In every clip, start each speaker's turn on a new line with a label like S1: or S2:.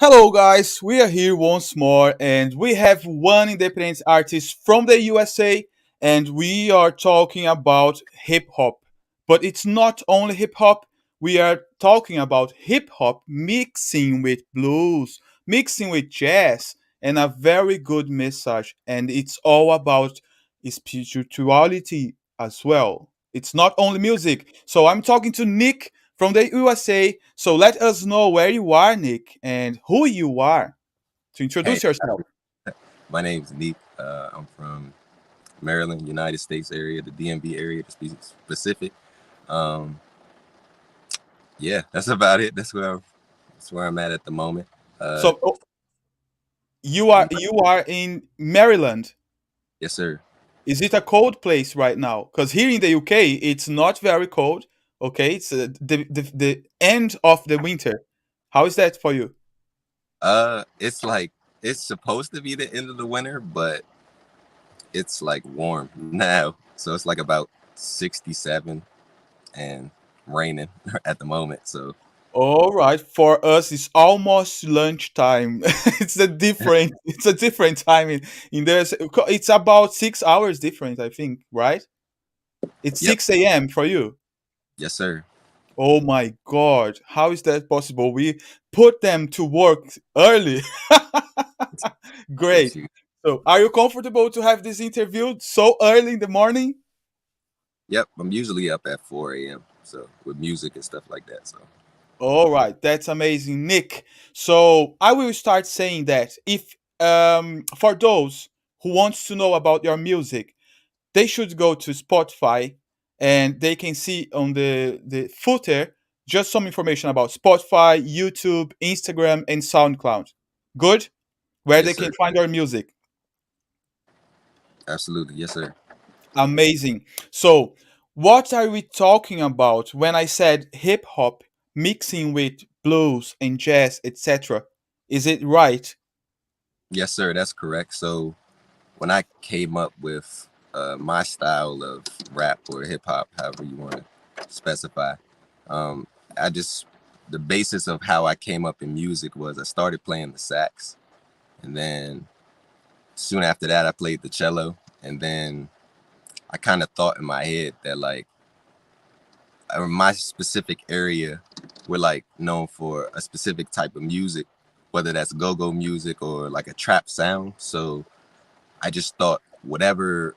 S1: Hello, guys. We are here once more, and we have one independent artist from the USA, and we are talking about hip hop. But it's not only hip hop, we are talking about hip hop mixing with blues, mixing with jazz, and a very good message. And it's all about spirituality as well. It's not only music. So I'm talking to Nick from the USA. So let us know where you are, Nick, and who you are to
S2: Hey,
S1: introduce yourself.
S2: my name's Neek. I'm from Maryland, United States area, the DMV area to be specific. Um, yeah, that's about it. That's where I'm at the moment. Uh,
S1: So you are in Maryland.
S2: yes, sir.
S1: Is it a cold place right now? Because here in the UK, it's not very cold. Okay, it's the end of the winter. How is that for you?
S2: It's like it's supposed to be the end of the winter, but it's like warm now, so it's like about 67 and raining at the moment. So
S1: All right, for us it's almost lunchtime. It's a different time in there. It's about 6 hours different, I think, right? It's
S2: yep,
S1: 6 a.m. for you.
S2: yes, sir.
S1: Oh my God, how is that possible? We put them to work early.
S2: Yes,
S1: Great.
S2: you.
S1: So, are you comfortable to have this interview so early in the morning?
S2: Yep, I'm usually up at 4 a.m. So with music and stuff like that. So
S1: All right, that's amazing, Nick. So I will start saying that if for those who wants to know about your music, they should go to Spotify and they can see on the footer just some information about Spotify, YouTube, Instagram, and SoundCloud. Good, where
S2: yes,
S1: they can
S2: sir.
S1: find your music.
S2: Absolutely, yes, sir.
S1: Amazing. So, what are we talking about when I said hip hop mixing with blues and jazz, etc.? Is it right?
S2: Yes, sir. That's correct. So when I came up with my style of rap or hip hop, however you want to specify, um, I just the basis of how I came up in music was I started playing the sax, and then soon after that I played the cello, and then I kind of thought in my head that like my specific area, we're like known for a specific type of music, whether that's go-go music or like a trap sound. So I just thought whatever,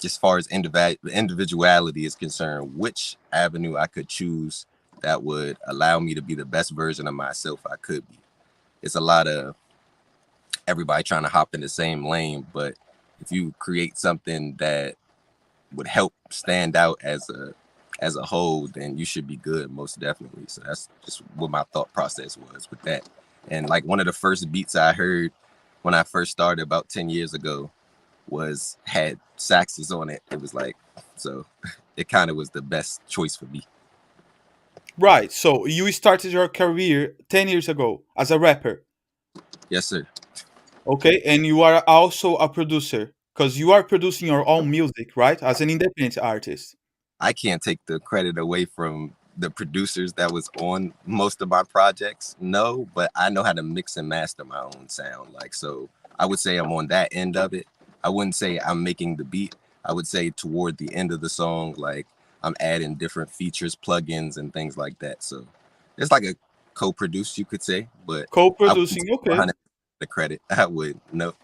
S2: as far as individuality is concerned, which avenue I could choose that would allow me to be the best version of myself I could be. It's a lot of everybody trying to hop in the same lane, but if you create something that would help stand out as a whole, then you should be good, most definitely. So that's just what my thought process was with that. And like one of the first beats I heard when I first started about 10 years ago was had saxes on it. It was like, so it kind of was the best choice for me.
S1: Right. So, you started your career 10 years ago as a rapper.
S2: Yes, sir.
S1: Okay. And you are also a producer because you are producing your own music, right? As an independent artist.
S2: I can't take the credit away from the producers that was on most of my projects. No, but I know how to mix and master my own sound. Like, so I would say I'm on that end of it. I wouldn't say I'm making the beat. I would say toward the end of the song, like I'm adding different features, plugins, and things like that. So it's like a co-produce, you could say, but
S1: Co
S2: I wouldn't
S1: producing.
S2: take
S1: Okay.
S2: 100 the credit. I would no.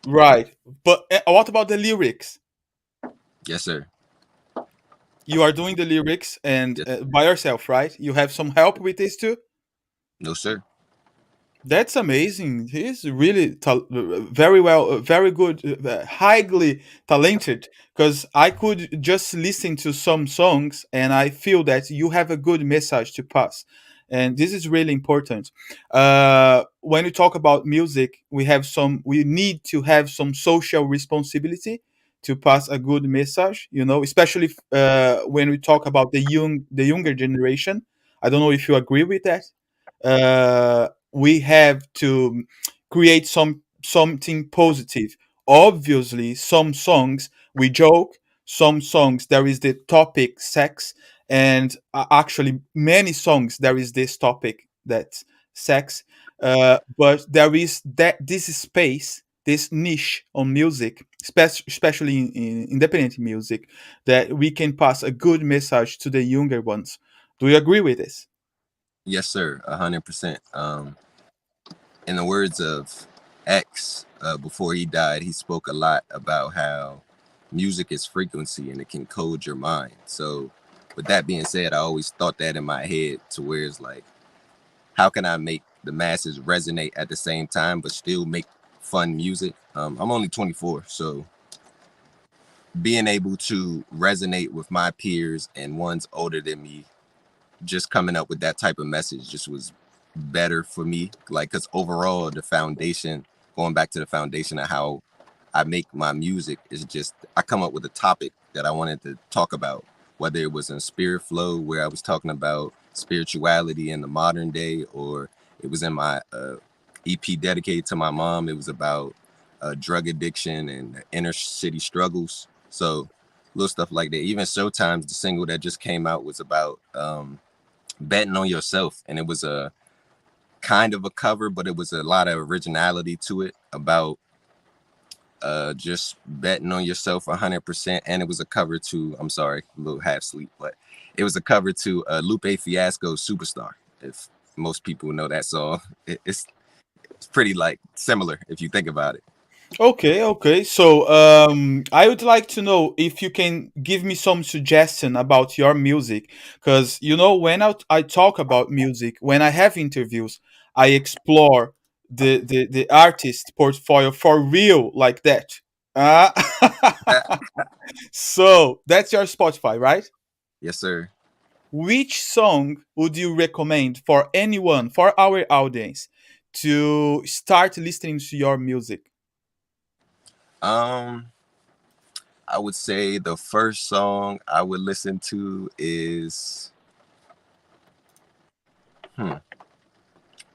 S1: Right. But what about the lyrics?
S2: Yes, sir.
S1: You are doing the lyrics and
S2: Yes.
S1: by yourself, right? You have some help with this too?
S2: No, sir.
S1: That's amazing. He's really very well, very good, highly talented. Because I could just listen to some songs and I feel that you have a good message to pass. And this is really important. When we talk about music, we need to have some social responsibility to pass a good message. Especially when we talk about the younger generation. I don't know if you agree with that. We have to create something positive. Obviously, some songs we joke, some songs there is the topic sex, and actually many songs there is this topic that sex. But there is that this space, this niche on music, especially in independent music, that we can pass a good message to the younger ones. Do you agree with this?
S2: Yes, sir. 100%. In the words of X, before he died, he spoke a lot about how music is frequency and it can code your mind. So, with that being said, I always thought that in my head to where it's like, how can I make the masses resonate at the same time, but still make fun music? I'm only 24, so being able to resonate with my peers and ones older than me, just coming up with that type of message just was better for me. Like, because overall, the foundation, going back to the foundation of how I make my music, is just I come up with a topic that I wanted to talk about, whether it was in Spirit Flow, where I was talking about spirituality in the modern day, or it was in my EP dedicated to my mom. It was about drug addiction and inner city struggles. So, little stuff like that. Even Showtime's, the single that just came out, was about betting on yourself, and it was a kind of a cover, but it was a lot of originality to it about just betting on yourself 100%. And it was a cover to, I'm sorry, a little half sleep, but it was a cover to Lupe Fiasco's Superstar. If most people know that song, it's pretty like similar if you think about it.
S1: Okay, okay. So I would like to know if you can give me some suggestion about your music, because when I talk about music, when I have interviews, I explore the artist portfolio for real like that. Uh, so that's your Spotify, right?
S2: Yes, sir.
S1: Which song would you recommend for anyone, for our audience, to start listening to your music?
S2: Um, I would say the first song I would listen to is hmm,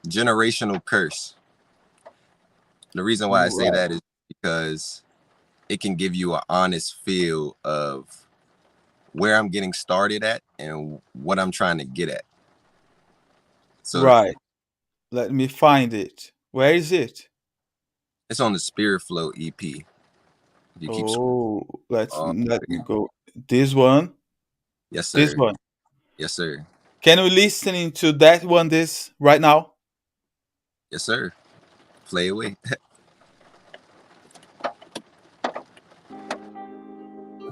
S2: Generational Curse. The reason why I say
S1: Right.
S2: that is because it can give you an honest feel of where I'm getting started at and what I'm trying to get at. So
S1: Right. Let me find it. Where is it?
S2: it's on the Spirit Flow EP. If you keep
S1: Oh,
S2: scrolling,
S1: let me go. This one.
S2: yes,
S1: This
S2: sir.
S1: one.
S2: Yes, sir.
S1: Can we listen to that one this right now?
S2: Yes, sir. Play away.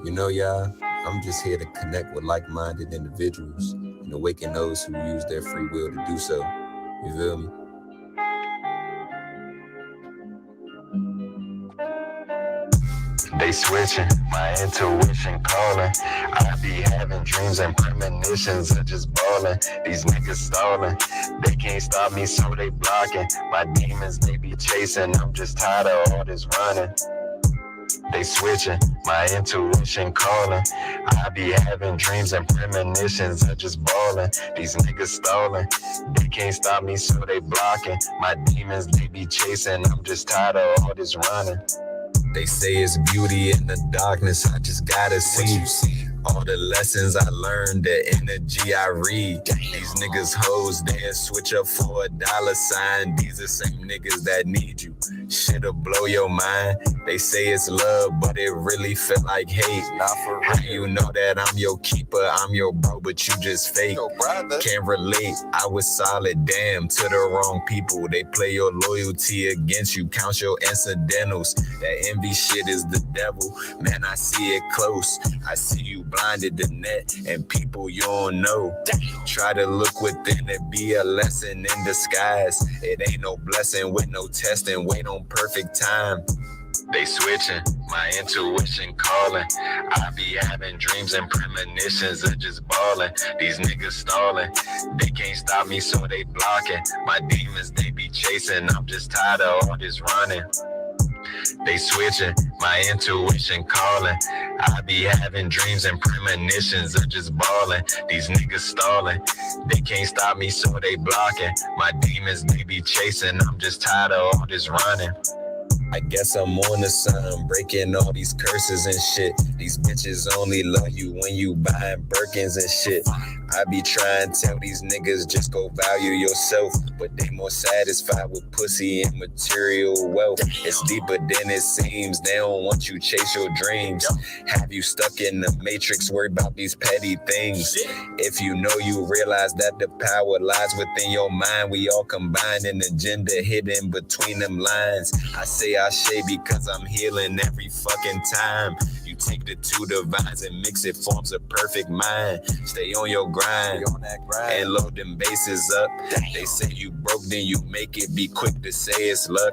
S2: You know, y'all, I'm just here to connect with like-minded individuals and awaken those who use their free will to do so. You feel me? They switching, my intuition calling. I be having dreams and premonitions of just balling. These niggas stalling, they can't stop me, so they blocking. My demons, they be chasing. I'm just tired of all this running. They switching, my intuition calling. I be having dreams and premonitions of just balling. These niggas stalling, they can't stop me, so they blocking. My demons, they be chasing. I'm just tired of all this running. They say it's beauty in the darkness, I just gotta see. All the lessons I learned, the energy I read. These niggas hoes, they'll switch up for a dollar sign. These are same niggas that need you. Shit'll blow your mind. They say it's love, but it really feel like hate. Not for real. How you know that I'm your keeper, I'm your bro, but you just fake. Can't relate, I was solid, damn, to the wrong people. They play your loyalty against you, count your incidentals. That envy shit is the devil, man, I see it close. I see you blinded to net and people you don't know. Try to look within it, be a lesson in disguise. It ain't no blessing with no testing, wait on perfect time. They switching, my intuition calling. I be having dreams and premonitions of just balling. These niggas stalling, they can't stop me, so they blocking. My demons, they be chasing. I'm just tired of all this running. They switching, my intuition calling. I be having dreams and premonitions of just balling. These niggas stalling, they can't stop me, so they blocking. My demons, they be chasing. I'm just tired of all this running. I guess I'm on the sun, breaking all these curses and shit. These bitches only love you when you buying Birkins and shit. I be trying to tell these niggas just go value yourself, but they more satisfied with pussy and material wealth. It's deeper than it seems. They don't want you chase your dreams. Have you stuck in the matrix, worried about these petty things? If you know, you realize that the power lies within your mind. We all combine an agenda hidden between them lines. I say I shade because I'm healing every fucking time. You take the two divides and mix it, forms a perfect mind. Stay on your grind, and load them bases up. They say you broke, then you make it. Be quick to say it's luck.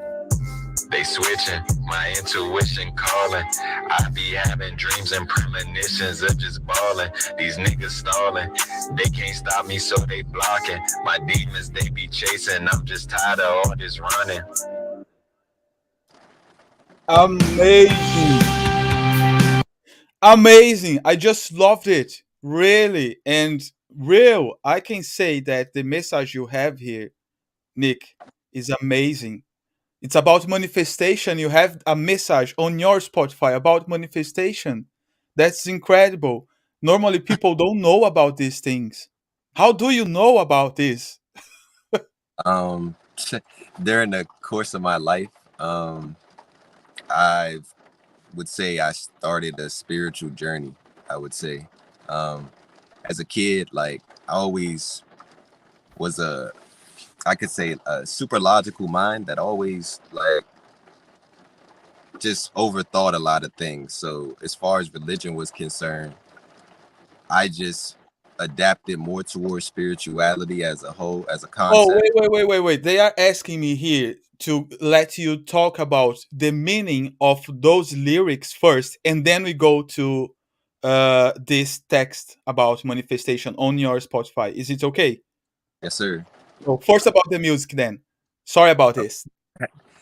S2: They switching, my intuition calling. I be having dreams and premonitions of just balling. These niggas stalling, they can't stop me, so they blocking. My demons, they be chasing. I'm just tired of all this running.
S1: Amazing. Amazing. I just loved it. Really. And real, I can say that the message you have here, Nick, is amazing. It's about manifestation. You have a message on your Spotify about manifestation. That's incredible. Normally, people don't know about these things. How do you know about this?
S2: Um, During the course of my life, um, I would say I started a spiritual journey. I would say, um, as a kid, like I always was I could say a super logical mind that always like just overthought a lot of things. So as far as religion was concerned, I just adapted more towards spirituality as a whole, as a
S1: Oh,
S2: concept.
S1: wait. They are asking me here to let you talk about the meaning of those lyrics first, and then we go to this text about manifestation on your Spotify. Is it okay?
S2: Yes, sir.
S1: So first about the music then. Sorry about this.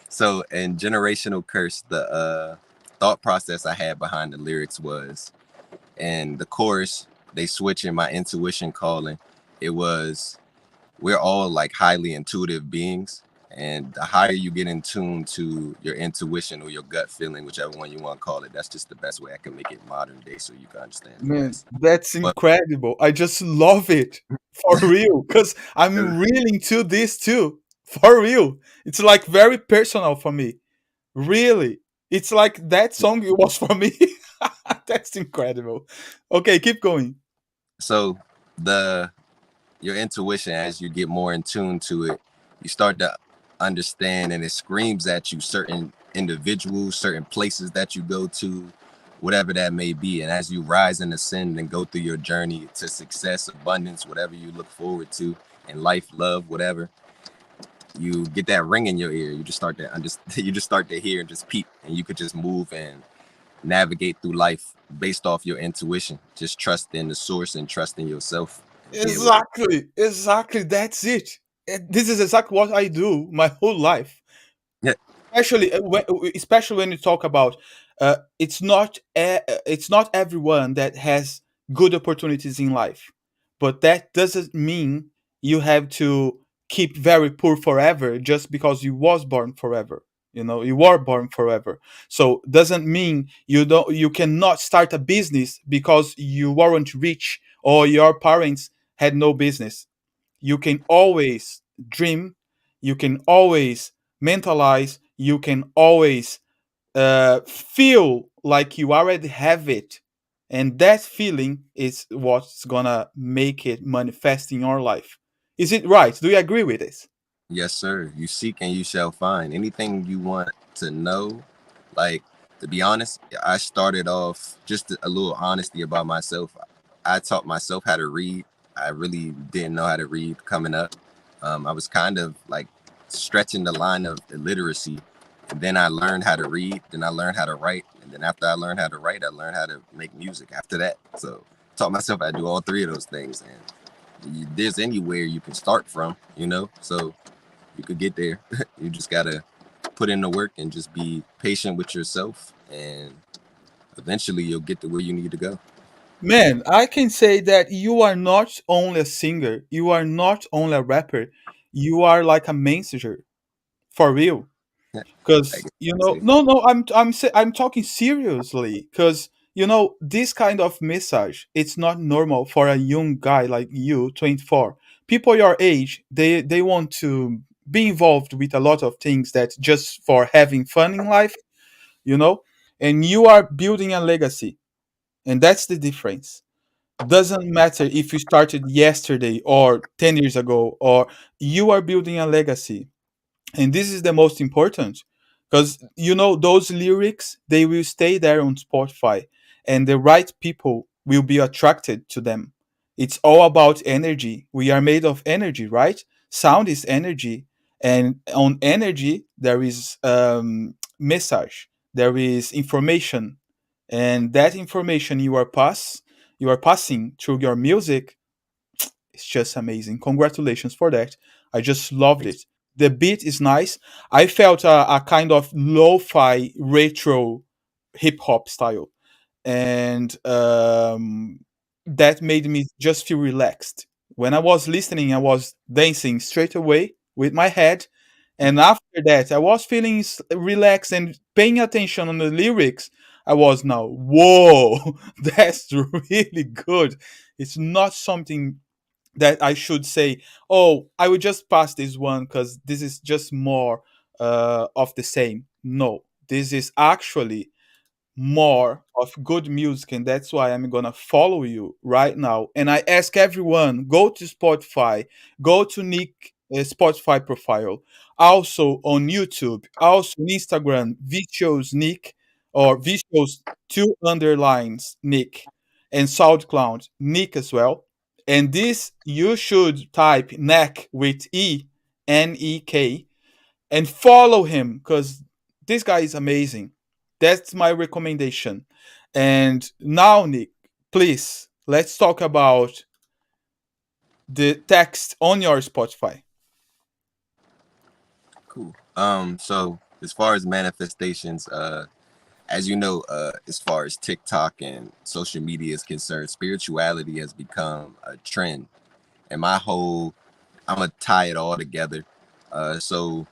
S2: So in Generational Curse, the thought process I had behind the lyrics was, and the chorus, they switching my intuition calling. It was, we're all like highly intuitive beings. And the higher you get in tune to your intuition or your gut feeling, whichever one you want to call it, that's just the best way I can make it modern day so you can understand it the
S1: Man,
S2: best.
S1: that's
S2: But
S1: incredible. I just love it. For real. Because I'm really into this too. For real. It's like very personal for me. Really? It's like that song it was for me. That's incredible. Okay, keep going.
S2: so the your intuition, as you get more in tune to it, you start to understand, and it screams at you certain individuals, certain places that you go to, whatever that may be. And as you rise and ascend and go through your journey to success, abundance, whatever you look forward to in life, love, whatever, you get that ring in your ear. You just start to understand, you just start to hear and just peep, and you could just move and navigate through life based off your intuition. Just trust in the source and trust in yourself and be able to.
S1: Exactly. Exactly. That's it. This is exactly what I do my whole life.
S2: Yeah.
S1: Especially when you talk about it's not everyone that has good opportunities in life, but that doesn't mean you have to keep very poor forever just because you was born forever. You know, you were born forever, so doesn't mean you cannot start a business because you weren't rich or your parents had no business. You can always dream, you can always mentalize, you can always feel like you already have it, and that feeling is what's gonna make it manifest in your life. Is it right? Do you agree with this?
S2: Yes, sir. You seek and you shall find. Anything you want to know, like, to be honest, I started off just a little honesty about myself. I taught myself how to read. I really didn't know how to read coming up. I was kind of like stretching the line of illiteracy. And then I learned how to read. Then I learned how to write. And then after I learned how to write, I learned how to make music after that. So taught myself how to do all three of those things. And there's anywhere you can start from. So you could get there. You just gotta put in the work and just be patient with yourself, and eventually you'll get to where you need to go.
S1: Man, I can say that you are not only a singer, you are not only a rapper, you are like a messenger, for real.
S2: I
S1: Because
S2: guess
S1: you
S2: you could
S1: know,
S2: say.
S1: no, I'm talking seriously. Because this kind of message, it's not normal for a young guy like you, 24. People your age, they want to be involved with a lot of things that just for having fun in life, you know, and you are building a legacy, and that's the difference. Doesn't matter if you started yesterday or 10 years ago, or you are building a legacy. And this is the most important, because those lyrics, they will stay there on Spotify, and the right people will be attracted to them. It's all about energy. We are made of energy, right? Sound is energy, and on energy there is message, there is information, and that information you are passing through your music. It's just amazing. Congratulations for that. I just loved
S2: Thanks.
S1: it. The beat is nice. I felt a kind of lo-fi retro hip hop style, and that made me just feel relaxed. When I was listening, I was dancing straight away with my head, and after that, I was feeling relaxed and paying attention on the lyrics. I was now, whoa, that's really good. It's not something that I should say, oh, I would just pass this one because this is just more of the same. No, this is actually more of good music, and that's why I'm gonna follow you right now. And I ask everyone, go to Spotify, go to Nick Spotify profile, also on YouTube, also on Instagram, Vicious Nick, or Vicious two underlines Nick, and SoundCloud Nick as well. And this you should type neck with Nek, and follow him because this guy is amazing. That's my recommendation. And now, Nick, please let's talk about the text on your Spotify.
S2: Cool. So as far as manifestations, as you know, as far as TikTok and social media is concerned, spirituality has become a trend. And I'm gonna tie it all together. So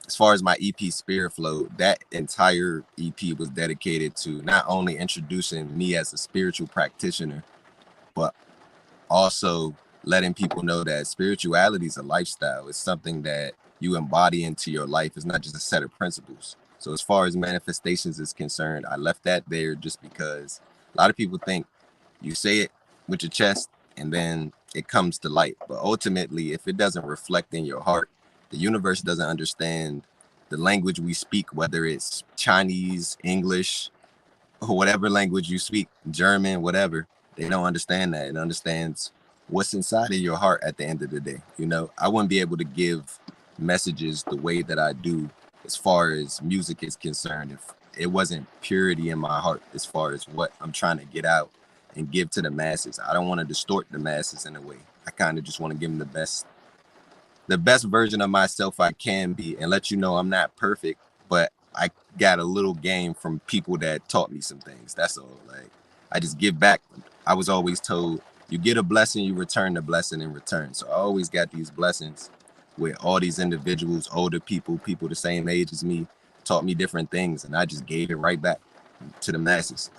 S2: as far as my EP Spirit Flow, that entire EP was dedicated to not only introducing me as a spiritual practitioner, but also letting people know that spirituality is a lifestyle. It's something that you embody into your life. It's not just a set of principles. So as far as manifestations is concerned, I left that there just because a lot of people think you say it with your chest and then it comes to light. But ultimately, if it doesn't reflect in your heart, the universe doesn't understand the language we speak, whether it's Chinese, English, or whatever language you speak, German, whatever. They don't understand that. It understands what's inside of your heart at the end of the day. I wouldn't be able to give messages the way that I do as far as music is concerned if it wasn't purity in my heart as far as what I'm trying to get out and give to the masses. I don't want to distort the masses in a way. I kind of just want to give them the best version of myself I can be and let you know I'm not perfect, but I got a little game from people that taught me some things. That's all. Like, I just give back. I was always told you get a blessing, you return the blessing in return. So I always got these blessings with all these individuals, older people the same age as me, taught me different things, and I just gave it right back to the masses.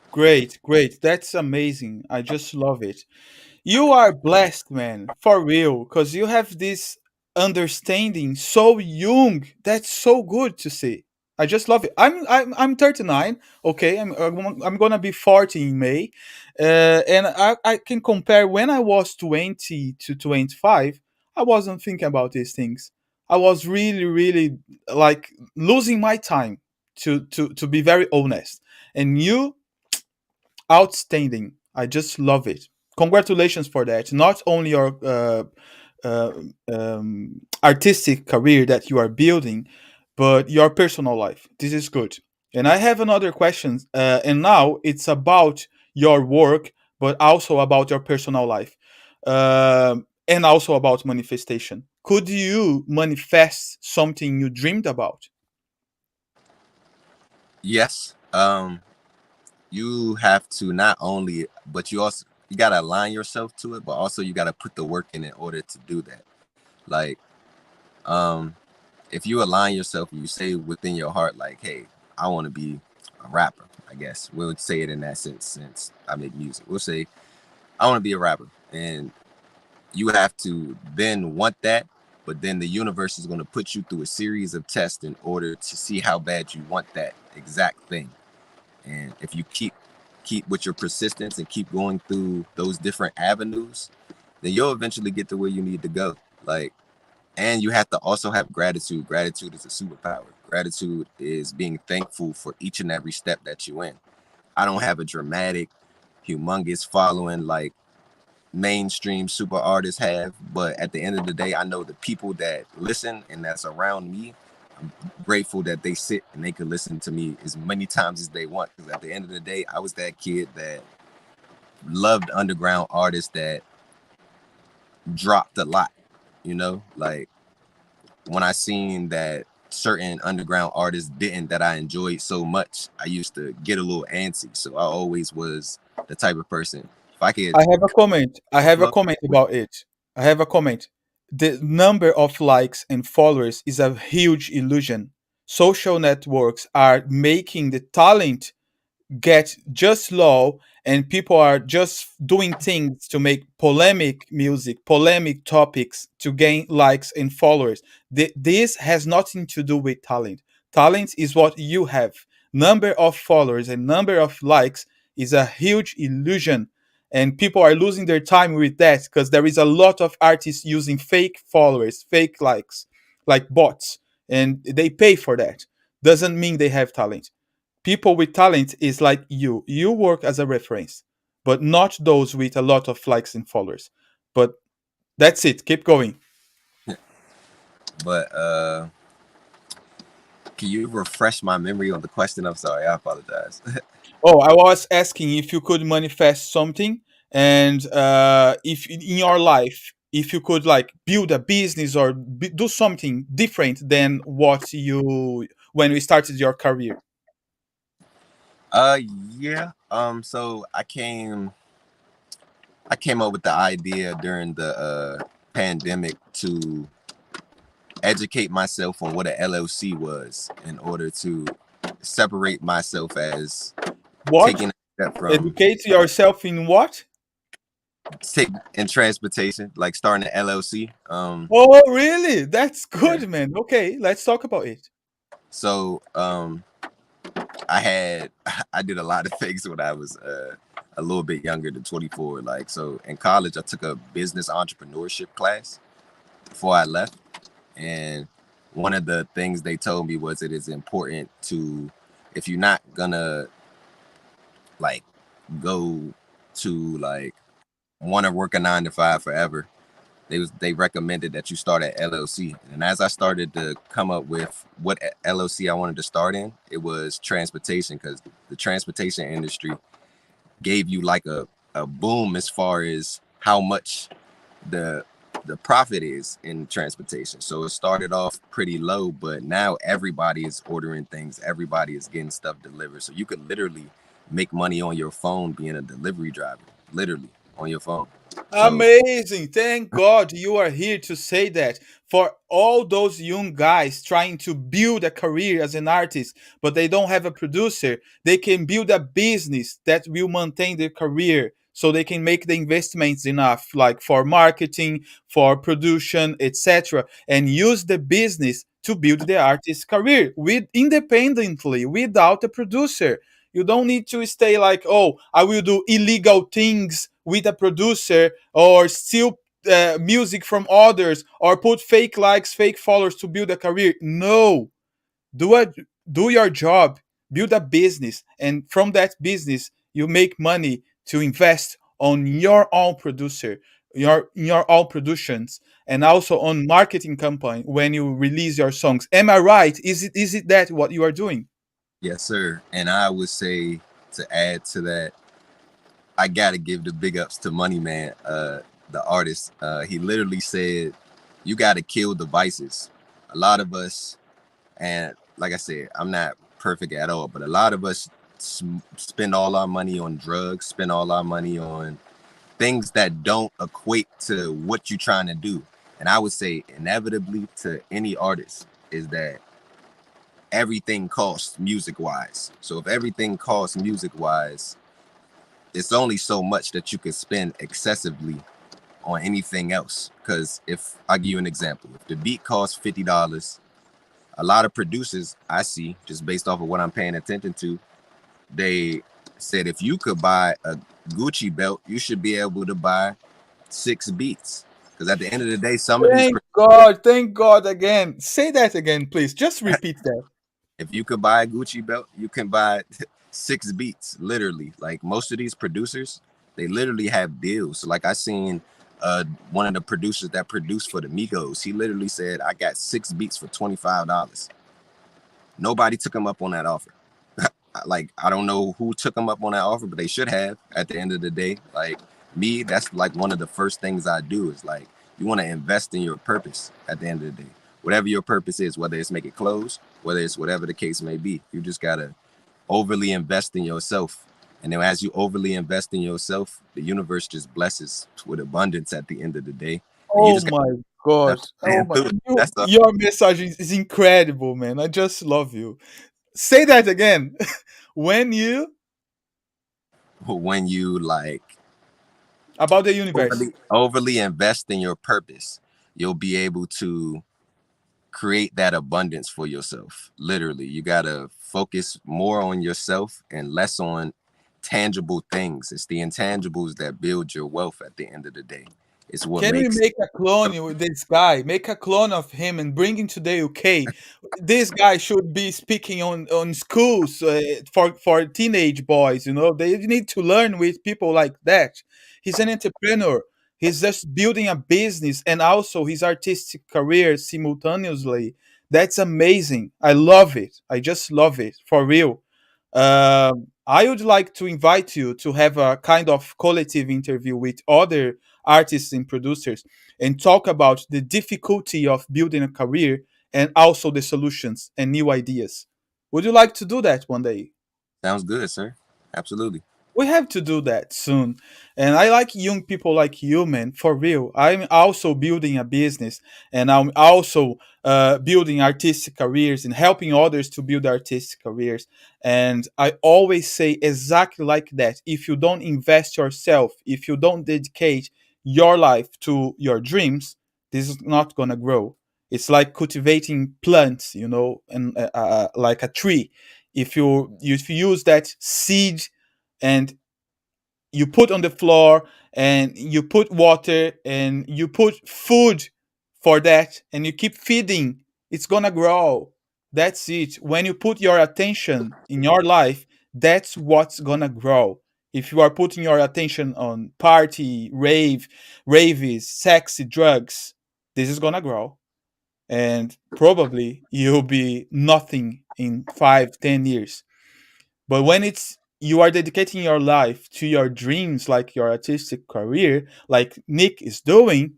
S1: Great, great. That's amazing. I just love it. You are blessed, man, for real, because you have this understanding so young. That's so good to see. I just love it. I'm 39. Okay, I'm gonna be 40 in May, and I can compare when I was 20 to 25. I wasn't thinking about these things. I was really, really like losing my time to be very honest. And you, outstanding. I just love it. Congratulations for that. Not only your uh, artistic career that you are building, but your personal life. This is good. And I have another question. And now it's about your work, but also about your personal life, and also about manifestation. Could you manifest something you dreamed about?
S2: Yes. You have to not only, but you gotta align yourself to it, but also you gotta put the work in order to do that. Like, um, if you align yourself and you say within your heart, like, hey, I want to be a rapper. I guess we'll say it in that sense. Since I make music, we'll say I want to be a rapper, and you have to then want that, but then the universe is going to put you through a series of tests in order to see how bad you want that exact thing. And if you keep with your persistence and keep going through those different avenues, then you'll eventually get to where you need to go. Like, and you have to also have gratitude. Gratitude is a superpower. Gratitude is being thankful for each and every step that you in. I don't have a dramatic, humongous following like mainstream super artists have, but at the end of the day, I know the people that listen and that's around me. I'm grateful that they sit and they can listen to me as many times as they want. Because at the end of the day, I was that kid that loved underground artists that dropped a lot. You know, like when I seen that certain underground artists didn't that I enjoyed so much, I used to get a little antsy. So I always was the type of person. If I could
S1: I have a comment. I have a
S2: flow,
S1: comment about it. I have a comment. The number of likes and followers is a huge illusion. Social networks are making the talent get just low, and people are just doing things to make polemic music, polemic topics to gain likes and followers. This has nothing to do with talent. Talent is what you have. Number of followers and number of likes is a huge illusion, and people are losing their time with that because there is a lot of artists using fake followers, fake likes, like bots, and they pay for that. Doesn't mean they have talent. People with talent is like you work as a reference, but not those with a lot of likes and followers. But that's it, keep going.
S2: but can you refresh my memory on the question? I'm sorry, I apologize.
S1: Oh, I was asking if you could manifest something, and if in your life, if you could like build a business or do something different than what you when we started your career.
S2: uh yeah. So I came up with the idea during the pandemic to educate myself on what an LLC was in order to separate myself as
S1: What?
S2: taking a step from
S1: Educate yourself in what?
S2: take in transportation, like starting an LLC.
S1: Oh, really? That's
S2: Yeah.
S1: good, man. Okay, let's talk about it.
S2: So I had I did a lot of things when I was a little bit younger than 24. Like so in college I took a business entrepreneurship class before I left. And one of the things they told me was it is important to, if you're not gonna like go to like want to work a 9 to 5 forever, they recommended that you start at LLC. And as I started to come up with what LLC I wanted to start in, it was transportation because the transportation industry gave you like a boom as far as how much the the profit is in transportation. So it started off pretty low, but now everybody is ordering things, everybody is getting stuff delivered. So you could literally make money on your phone being a delivery driver, literally on your phone. So
S1: Amazing. Thank God you are here to say that. For all those young guys trying to build a career as an artist, but they don't have a producer, they can build a business that will maintain their career so they can make the investments enough, like for marketing, for production, etc., and use the business to build the artist's career with independently without a producer. You don't need to stay like, oh, I will do illegal things with a producer or steal music from others or put fake likes, fake followers to build a career. No, do a do your job, build a business, and from that business you make money to invest on your own producer, your own productions, and also on marketing campaign when you release your songs. Am I right? Is it that what you are doing?
S2: yes, sir. And I would say to add to that, I gotta give the big ups to Money Man, the artist. He literally said, "You gotta kill the vices." A lot of us, and like I said, I'm not perfect at all, but a lot of us spend all our money on drugs, spend all our money on things that don't equate to what you're trying to do. And I would say, inevitably, to any artist, is that everything costs music wise. So if everything costs music wise, it's only so much that you can spend excessively on anything else. Because if I give you an example, if the beat costs $50, a lot of producers I see, just based off of what I'm paying attention to, they said if you could buy a Gucci belt, you should be able to buy 6 beats. Because at the end of the day, some of these,
S1: Thank God again. Say that again, please. Just repeat that.
S2: if you could buy a Gucci belt, you can buy 6 beats, literally. Like most of these producers, they literally have deals. So like I seen one of the producers that produced for the Migos, he literally said, I got 6 beats for $25. Nobody took him up on that offer. Like I don't know who took them up on that offer, but they should have. At the end of the day, like me, that's like one of the first things I do is like you want to invest in your purpose. At the end of the day, whatever your purpose is, whether it's making clothes, whether it's whatever the case may be, you just gotta overly invest in yourself. And then as you overly invest in yourself, the universe just blesses with abundance at the end of the day. And you
S1: Oh
S2: just got
S1: my God.
S2: to
S1: Oh
S2: stand
S1: my,
S2: through it. That's the
S1: your message is incredible, man. I just love you. Say that again. When you
S2: when you like
S1: about the universe.
S2: overly invest in your purpose, you'll be able to create that abundance for yourself. Literally, you got to focus more on yourself and less on tangible things. It's the intangibles that build your wealth at the end of the day. It's what
S1: Can we
S2: makes
S1: make a clone with this guy? Make a clone of him and bring him to the UK. This guy should be speaking on schools for teenage boys. You know, they need to learn with people like that. He's an entrepreneur. He's just building a business and also his artistic career simultaneously. That's amazing. I love it. I just love it for real. I would like to invite you to have a kind of collective interview with other artists and producers and talk about the difficulty of building a career and also the solutions and new ideas. Would you like to do that one day?
S2: sounds good, sir. Absolutely.
S1: We have to do that soon. And I like young people like you, man, for real. I'm also building a business and I'm also building artistic careers and helping others to build artistic careers. And I always say exactly like that. If you don't invest yourself, if you don't dedicate your life to your dreams, this is not going to grow. It's like cultivating plants, you know, and like a tree. If you use that seed and you put on the floor and you put water and you put food for that and you keep feeding, it's gonna grow. That's it. When you put your attention in your life, that's what's gonna grow. If you are putting your attention on party, raves, sexy drugs, this is gonna grow. And probably you'll be nothing in 5, 10 years. But when it's you are dedicating your life to your dreams, like your artistic career, like Nick is doing,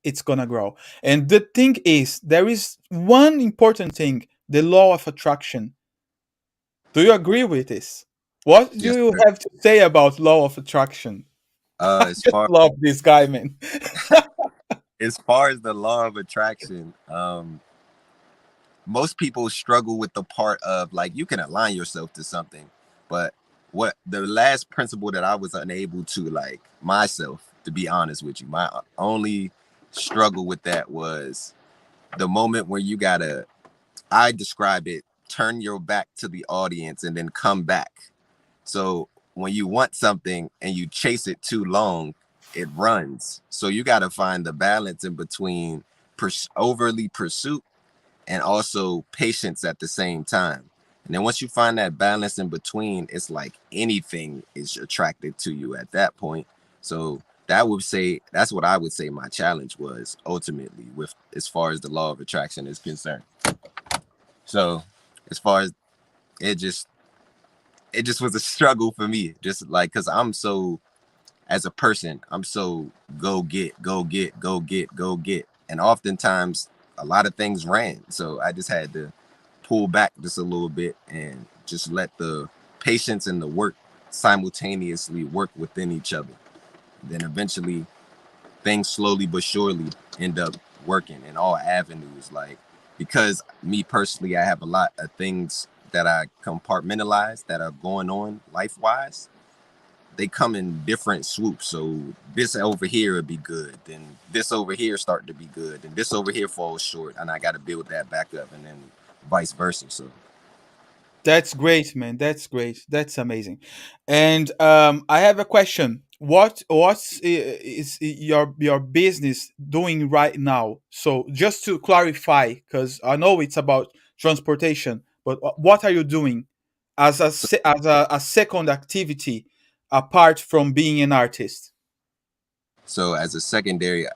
S1: it's gonna grow. And the thing is, there is one important thing: the law of attraction. Do you agree with this? What do
S2: Yes,
S1: you
S2: sir.
S1: have to say about law of attraction?
S2: As
S1: Just
S2: far
S1: love this guy, man.
S2: as far as the law of attraction, most people struggle with the part of like you can align yourself to something, but what the last principle that I was unable to like myself, to be honest with you, my only struggle with that was the moment where you gotta, I describe it, turn your back to the audience and then come back. So when you want something and you chase it too long, it runs. So you got to find the balance in between overly pursuit and also patience at the same time. And then once you find that balance in between, it's like anything is attracted to you at that point. So that would say that's what I would say my challenge was ultimately with as far as the law of attraction is concerned. So as far as it just it just was a struggle for me. Just like because I'm so as a person, I'm so go get, go get, go get, go get. And oftentimes a lot of things ran. So I just had to pull back just a little bit and just let the patience and the work simultaneously work within each other. Then eventually things slowly but surely end up working in all avenues. Like because me personally, I have a lot of things that I compartmentalize that are going on life wise. They come in different swoops. So this over here would be good, then this over here start to be good, and this over here falls short, and I got to build that back up, and then vice versa. So
S1: That's great, man. That's great. That's amazing. And I have a question. Is your business doing right now? So just to clarify, because I know it's about transportation, but what are you doing as a second activity apart from being an artist?
S2: so as a secondary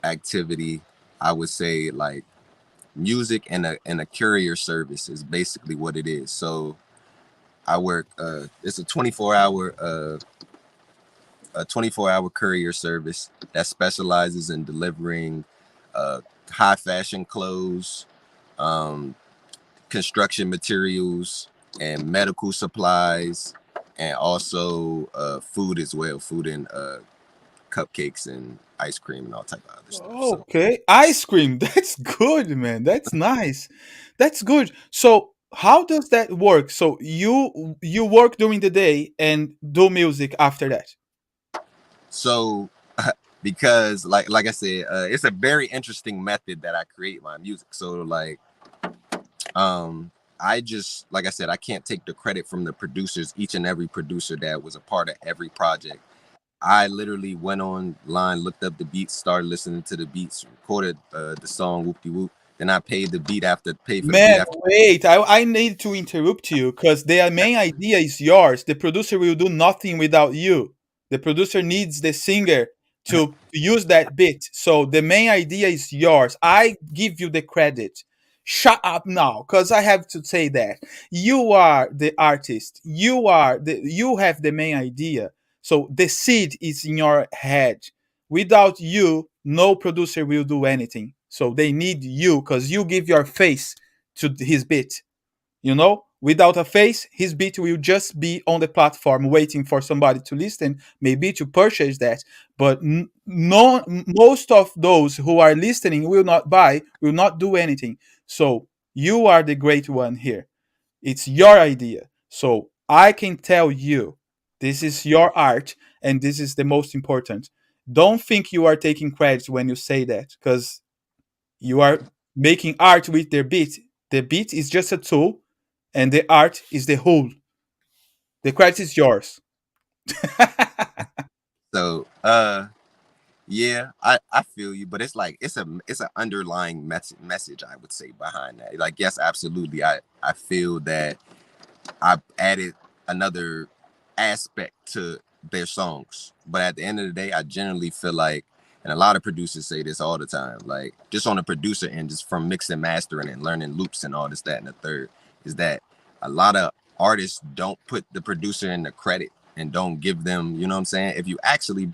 S2: activity, I would say like music and a courier service is basically what it is. So I work it's a 24-hour courier service that specializes in delivering high fashion clothes, um, construction materials, and medical supplies, and also food as well, food and cupcakes and ice cream and all type of other stuff. So
S1: Okay, ice cream. That's good, man. That's nice. That's good. So, how does that work? So, you work during the day and do music after that.
S2: so because like I said, it's a very interesting method that I create my music. So like um I just, like I said, I can't take the credit from the producers, each and every producer that was a part of every project. I literally went online, looked up the beats, started listening to the beats, recorded the song Whoop De Whoop. Then I paid for the beat
S1: Man,
S2: after.
S1: wait, I need to interrupt you because the main idea is yours. The producer will do nothing without you. The producer needs the singer to use that bit. So the main idea is yours. I give you the credit. Shut up now, because I have to say that. You are the artist. You have the main idea. So the seed is in your head. Without you, no producer will do anything. So they need you because you give your face to his beat. Without a face, his beat will just be on the platform waiting for somebody to listen, maybe to purchase that. But no, most of those who are listening will not buy, will not do anything. So you are the great one here. It's your idea. So I can tell you this is your art and this is the most important. Don't think you are taking credit when you say that because you are making art with their beat. The beat is just a tool and the art is the whole. The credit is yours.
S2: So yeah, I feel you, but it's like it's an underlying message, I would say, behind that. Like yes, absolutely. I feel that I added another aspect to their songs. But at the end of the day, I generally feel like, and a lot of producers say this all the time, like just on the producer end, just from mixing, mastering, and learning loops and all this, that, and the third, is that a lot of artists don't put the producer in the credit and don't give them, you know what I'm saying? If you actually,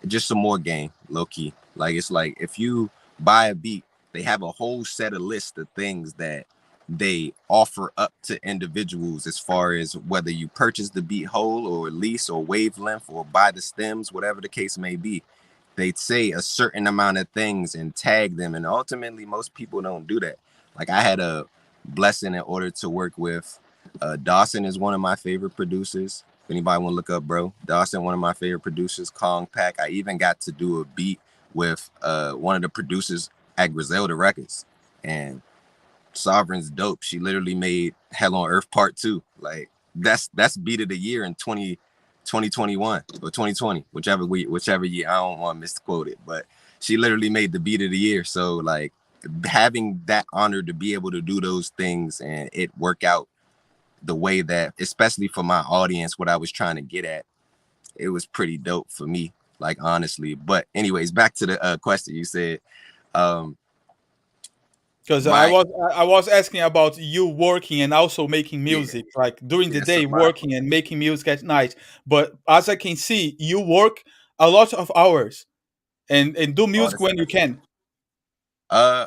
S2: just some more game, low key. Like it's like if you buy a beat, they have a whole set of list of things that they offer up to individuals as far as whether you purchase the beat whole or lease or wavelength or buy the stems, whatever the case may be. They'd say a certain amount of things and tag them, and ultimately most people don't do that. Like I had a blessing in order to work with Dawson is one of my favorite producers. If anybody want to look up, bro, Dawson, one of my favorite producers. Kong Pack. I even got to do a beat with one of the producers at Griselda Records, and Sovereign's dope. She literally made Hell on Earth Part 2. Like that's beat of the year in 2021 or 2020, whichever year. I don't want to misquote it, but she literally made the beat of the year. So like having that honor to be able to do those things and it work out the way that, especially for my audience, what I was trying to get at, it was pretty dope for me, like honestly. But anyways, back to the question you said. Um,
S1: Because
S2: my
S1: I was asking about you working and also making
S2: yeah,
S1: music, like during the
S2: yeah. So
S1: day
S2: my
S1: working and making music at night. But as I can see, you work a lot of hours and do
S2: all the
S1: music when you
S2: time.
S1: can.
S2: Uh,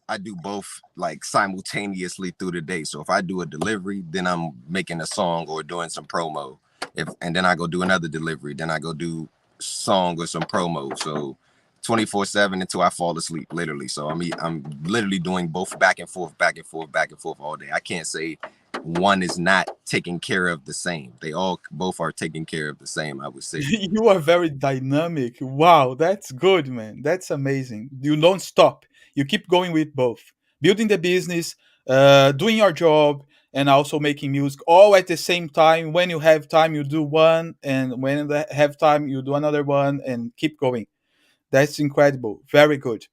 S2: I do both like simultaneously through the day. So if I do a delivery, then I'm making a song or doing some promo. If and then I go do another delivery, then I go do song or some promo. So 24/7 until I fall asleep, literally. So I'm literally doing both back and forth, back and forth, back and forth all day. I can't say one is not taking care of the same. They all both are taking care of the same, I would say.
S1: You are very dynamic. Wow, that's good, man. That's amazing. You don't stop. You keep going with both. Building the business, doing your job, and also making music all at the same time. When you have time, you do one, and when you have time, you do another one, and keep going. That's incredible. Very good.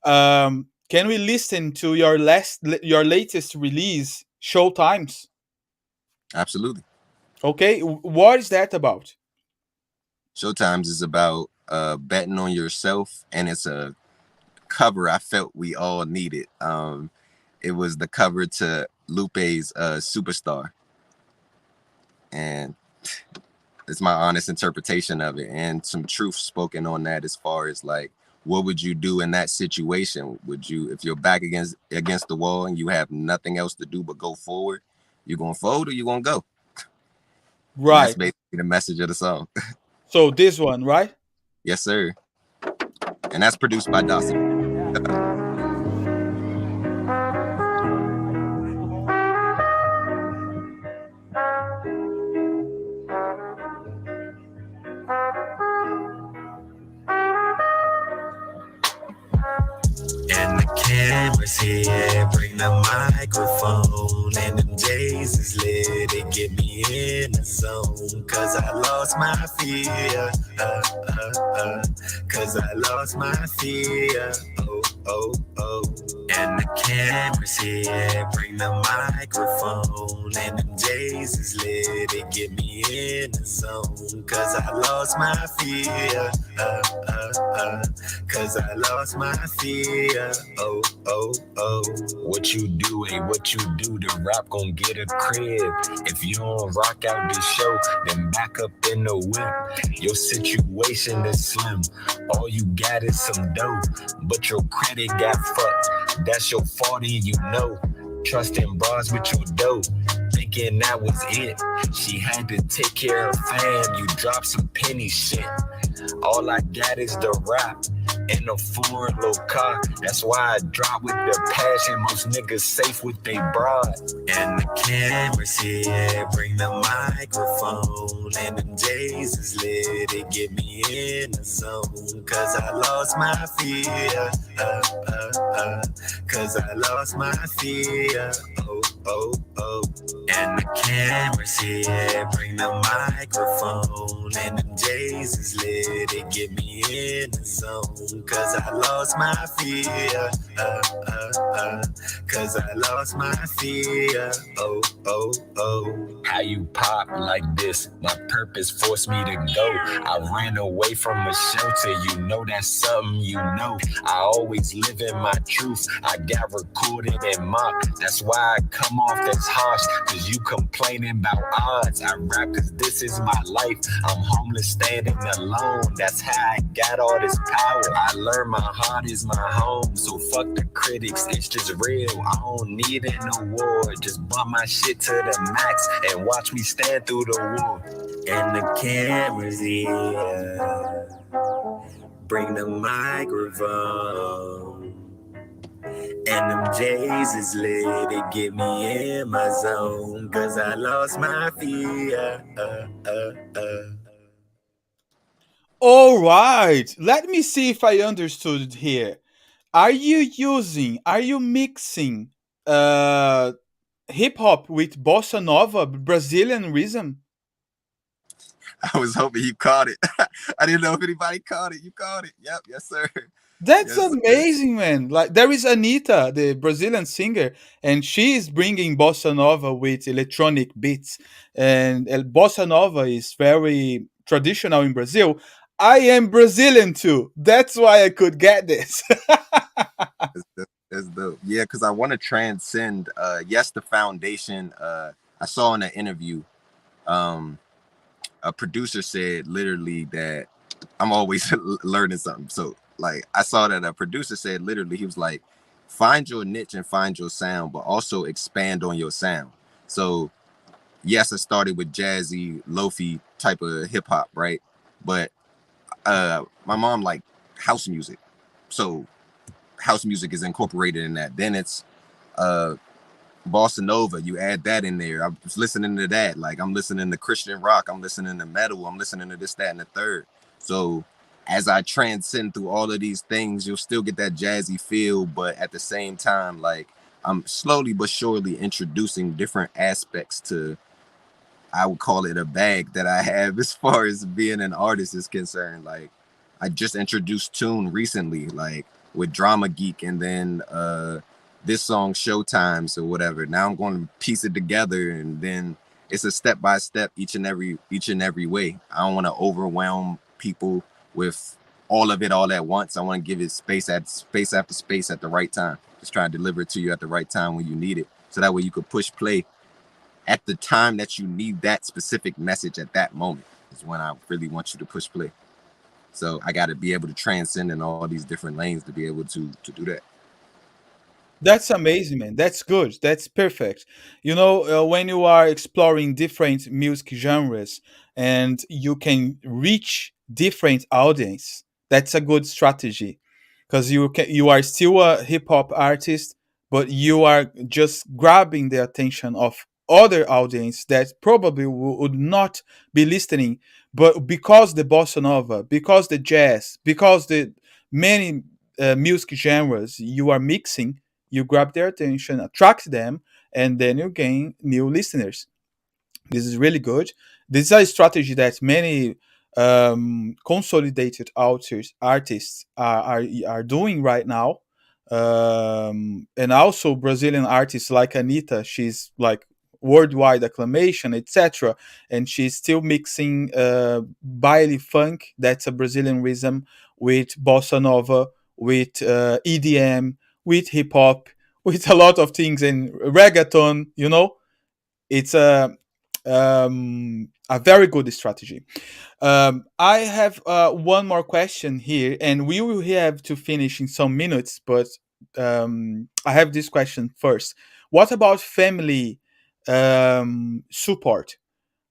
S1: Can we listen to your latest release, Showtimes?
S2: Absolutely.
S1: Okay, what is that about?
S2: Showtimes is about betting on yourself, and it's a cover I felt we all needed. It was the cover to Lupe's Superstar, and it's my honest interpretation of it and some truth spoken on that, as far as like, what would you do in that situation? Would you, if you're back against the wall and you have nothing else to do but go forward, you gonna fold or you gonna go? And that's
S1: Right.
S2: basically the message of the song.
S1: So this one, right?
S2: Yes, sir. And that's produced by Dawson.
S3: And the camera's here, bring the microphone. And them J's is lit, it get me in the zone. Cause I lost my fear, cause I lost my fear, oh, oh, oh. And the camera's here, bring the microphone. And them J's is lit, it get me in the zone. Cause I lost my fear, cause I lost my fear, oh, oh, oh. What you do ain't what you do. The rap gon' get a crib. If you don't rock out this show, then back up in the whip. Your situation is slim. All you got is some dough, but your credit got fucked. That's your fault and you know. Trusting bras with your dough, thinking that was it. She had to take care of fam. You dropped some penny shit. All I got is the rap and a foreign little car. That's why I drop with the passion. Most niggas safe with they broad. And the camera's here, bring the microphone. And them J's is lit, it get me in the zone. Cause I lost my fear, cause I lost my fear, oh, oh, oh. And the camera's here, bring the microphone. And them J's is lit, it get me in the zone. Cause I lost my fear, cause I lost my fear, oh, oh, oh. How you pop like this? My purpose forced me to go. I ran away from a shelter, you know that's something you know. I always live in my truth, I got recorded and mocked. That's why I come off as harsh, cause you complaining about odds. I rap cause this is my life, I'm homeless standing alone. That's how I got all this power. I learned my heart is my home, so fuck the critics, it's just real. I don't need an award, just bump my shit to the max and watch me stand through the war. And the camera's here, bring the microphone. And them J's is lit, it get me in my zone. Cause I lost my fear,
S1: All right. Let me see if I understood here. Are you mixing uh hip hop with bossa nova, Brazilian rhythm?
S2: I was hoping you caught it. I didn't know if anybody caught it. You caught it. Yep. Yes, sir.
S1: That's
S2: Yes, sir.
S1: amazing, man. Like there is Anita, the Brazilian singer, and she is bringing bossa nova with electronic beats. And bossa nova is very traditional in Brazil. I am Brazilian too. That's why I could get this.
S2: That's dope. Yeah, because I want to transcend. Yes, the foundation. I saw in an interview, a producer said literally that I'm always learning something. So, like, I saw that a producer said literally, he was like, find your niche and find your sound, but also expand on your sound. So, yes, I started with jazzy, lofi type of hip hop, right? But my mom like house music. So house music is incorporated in that. Then it's uh bossa nova. You add that in there. I was listening to that. Like I'm listening to Christian rock. I'm listening to metal. I'm listening to this, that, and the third. So as I transcend through all of these things, you'll still get that jazzy feel, but at the same time, like I'm slowly but surely introducing different aspects to, I would call it a bag that I have as far as being an artist is concerned. Like I just introduced tune recently, like with Drama Geek, and then this song Showtimes or whatever. Now I'm going to piece it together, and then it's a step by step each and every way. I don't want to overwhelm people with all of it all at once. I want to give it space after space at the right time. Just try to deliver it to you at the right time when you need it. So that way you could push play at the time that you need that specific message at that moment is when I really want you to push play. So I got to be able to transcend in all these different lanes to be able to do that.
S1: That's amazing, man. That's good. That's perfect. When you are exploring different music genres and you can reach different audience, that's a good strategy because you are still a hip hop artist, but you are just grabbing the attention of other audience that probably would not be listening, but because the bossa nova, because the jazz, because the many music genres you are mixing, you grab their attention, attract them, and then you gain new listeners. This is really good. This is a strategy that many consolidated artists are doing right now. And also Brazilian artists like Anitta, she's like worldwide acclamation, etc. And she's still mixing baile funk, that's a Brazilian rhythm, with bossa nova, with EDM, with hip hop, with a lot of things, and reggaeton. It's a very good strategy. I have one more question here, and we will have to finish in some minutes, but I have this question first. What about family support?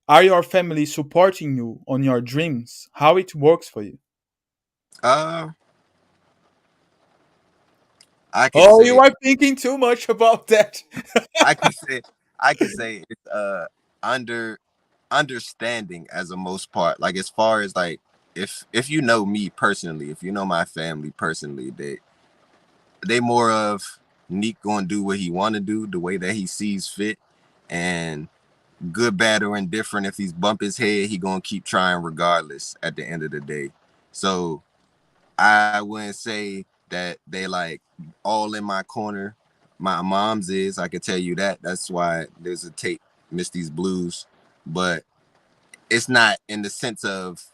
S1: Are your family supporting you on your dreams? How it works for you?
S2: Uh, I can
S1: Oh, you
S2: say,
S1: are thinking too much about that.
S2: I can say, I can say it's under understanding as a most part. Like as far as like if you know me personally, if you know my family personally, they more of Neek gonna do what he want to do the way that he sees fit, and good, bad, or indifferent. If he's bump his head, he gonna keep trying regardless. At the end of the day, so I wouldn't say that they like all in my corner. My mom's is. I can tell you that. That's why there's a tape, Misty's Blues, but it's not in the sense of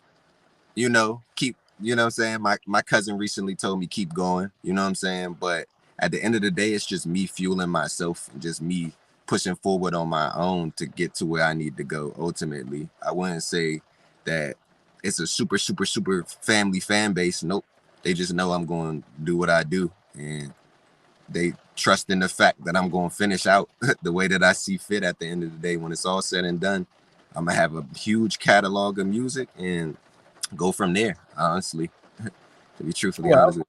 S2: keep, what I'm saying? My cousin recently told me keep going, you know what I'm saying? But at the end of the day, it's just me fueling myself and just me pushing forward on my own to get to where I need to go ultimately. I wouldn't say that it's a super, super, super family fan base. Nope. They just know I'm going to do what I do. And they trust in the fact that I'm going to finish out the way that I see fit at the end of the day. When it's all said and done, I'm going to have a huge catalog of music and go from there, honestly, to be truthfully
S1: Well,
S2: honest with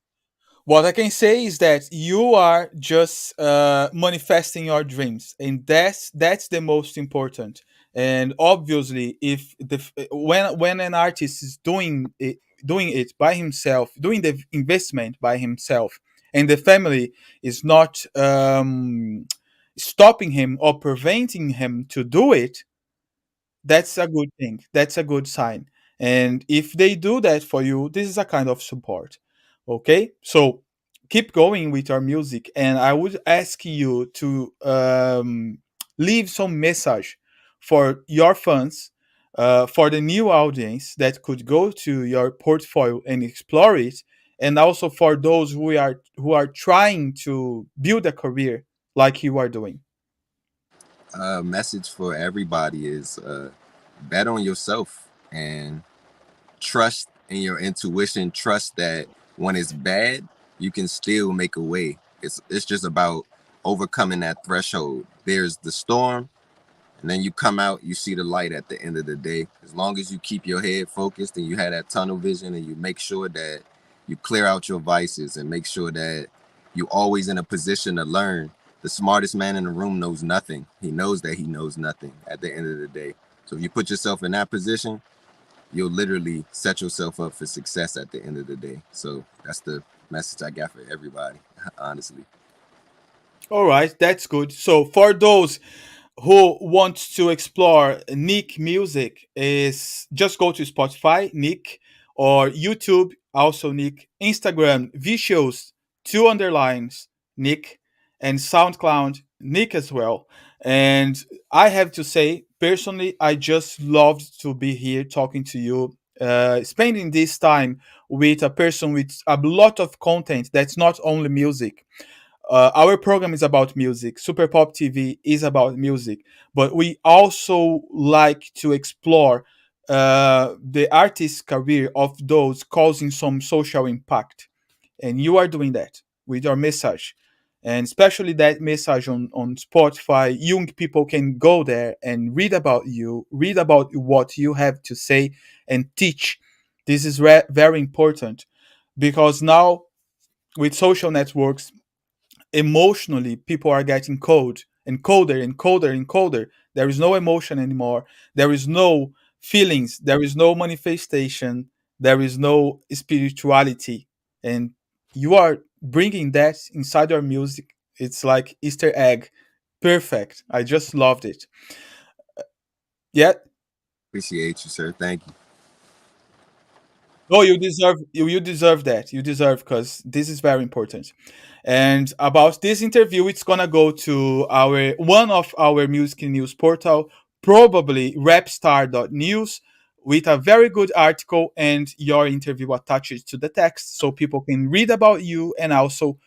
S1: what I can say is that you are just manifesting your dreams, and that's the most important. And obviously, if when an artist is doing it by himself, doing the investment by himself, and the family is not stopping him or preventing him to do it, that's a good thing. That's a good sign. And if they do that for you, this is a kind of support. Okay? So keep going with our music. And I would ask you to leave some message for your fans, for the new audience that could go to your portfolio and explore it. And also for those who are trying to build a career like you are doing.
S2: message for everybody is bet on yourself and trust in your intuition. Trust that when it's bad, you can still make a way. It's just about overcoming that threshold. There's the storm, and then you come out, you see the light at the end of the day. As long as you keep your head focused and you have that tunnel vision and you make sure that you clear out your vices and make sure that you're always in a position to learn. The smartest man in the room knows nothing. He knows that he knows nothing at the end of the day. So if you put yourself in that position, you'll literally set yourself up for success at the end of the day. So that's the message I got for everybody, honestly.
S1: All right, that's good. So for those who want to explore Nick music, is just go to Spotify, Nick, or YouTube, also Nick, Instagram, Visuals, two underlines, Nick, and SoundCloud, Nick as well. And I have to say, personally, I just loved to be here talking to you, spending this time with a person with a lot of content that's not only music. Our program is about music. Super Pop TV is about music, but we also like to explore the artist's career of those causing some social impact. And you are doing that with your message. And especially that message on Spotify, young people can go there and read about you, read about what you have to say, and teach. This is very important because now with social networks, emotionally people are getting cold and colder and colder and colder. There is no emotion anymore. There is no feelings. There is no manifestation. There is no spirituality. And you are bringing that inside your music. It's like Easter egg. Perfect. I just loved it. Yeah.
S2: Appreciate you, sir. Thank you.
S1: No, you deserve that. You deserve, because this is very important. And about this interview, it's gonna go to our one of our music news portal, probably Rapstar.News, with a very good article and your interview attached to the text, so people can read about you and also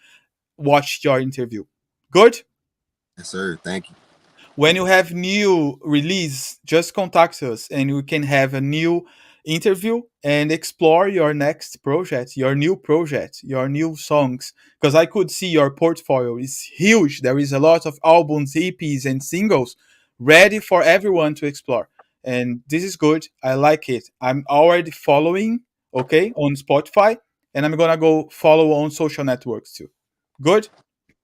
S1: watch your interview. Good.
S2: Yes, sir. Thank you.
S1: When you have new release, just contact us and we can have a new interview and explore your next project, your new project, your new songs, because I could see your portfolio is huge. There is a lot of albums, EPs, and singles ready for everyone to explore, and this is good. I like it. I'm already following, okay, on Spotify, and I'm gonna go follow on social networks too. Good.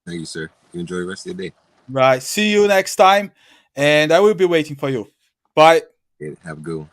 S2: Thank you, sir. You enjoy the rest of your day.
S1: Right. See you next time. And I will be waiting for you. Bye.
S2: Yeah, have a good one.